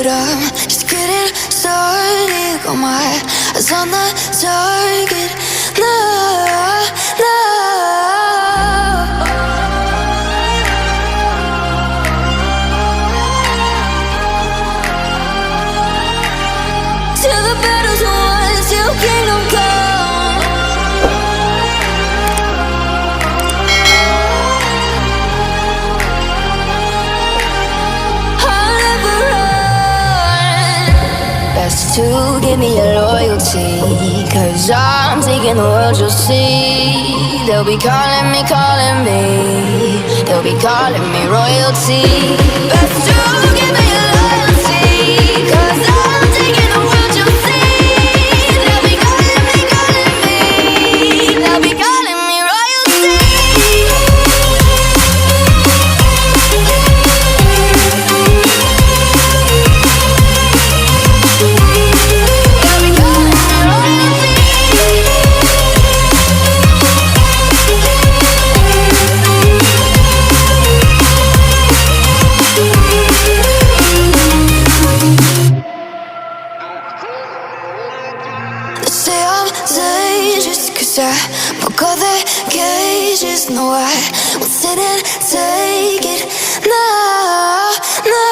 but I'm just getting started. Got my eyes on the target. No, no. Till the battle's won, till kingdom come. I'll never run. Best to give me your loyalty, 'cause I'm taking the world, you'll see. They'll be calling me, calling me. They'll be calling me royalty. Best to give me your loyalty, 'cause I'm taking the world, you'll see. They'll be calling me, calling me. They'll be calling me royalty. They'll be calling me royalty. They say I'm dangerous 'cause I broke all their cages. No, I won't sit and take it. No, no.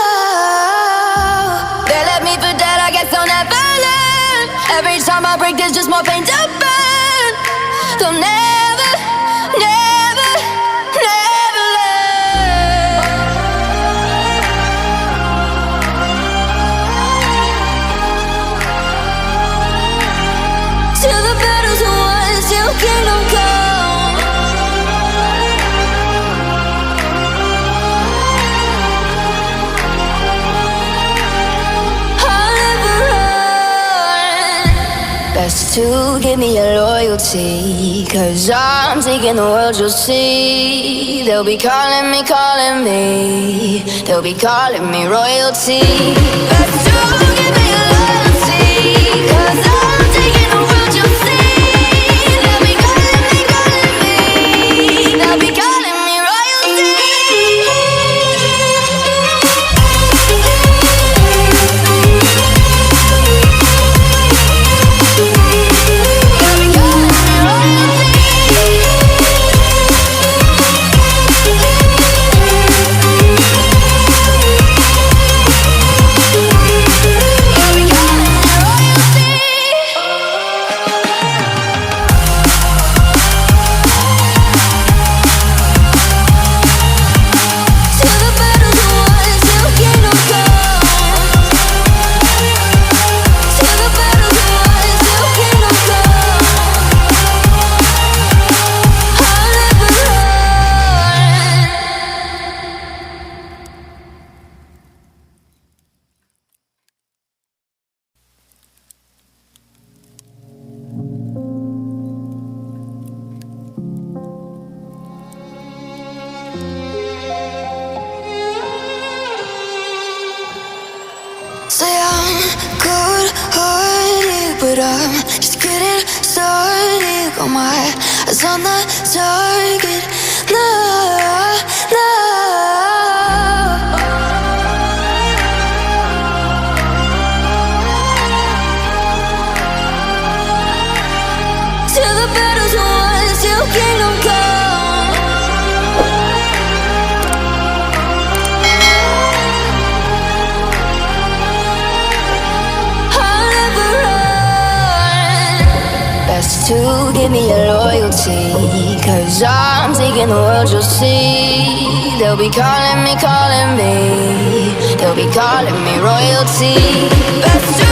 They left me for dead, I guess I'll never learn. Every time I break, there's just more pain to burn. They'll never, never, never learn. Till the battle's won, till kingdom come. I'll never run. Best to give me your loyalty, 'cause I'm taking the world, you'll see. They'll be calling me, calling me. They'll be calling me royalty. Best to give me your loyalty, 'cause I'm taking the world, you'll see. They'll be calling me, calling me. They'll be calling me royalty. They'll be calling me royalty. They'll be calling me royalty. Till the battle's won, till kingdom come. Till the battle's won, till kingdom come. I'll never run. Say I'm good-hearted, but I'm just getting started. Got my eyes on the target. No, no. Till the battle's won, till kingdom come. I'll never run. Best to give me your loyalty, 'cause I'm taking the world, you'll see. They'll be calling me, calling me. They'll be calling me royalty. Best to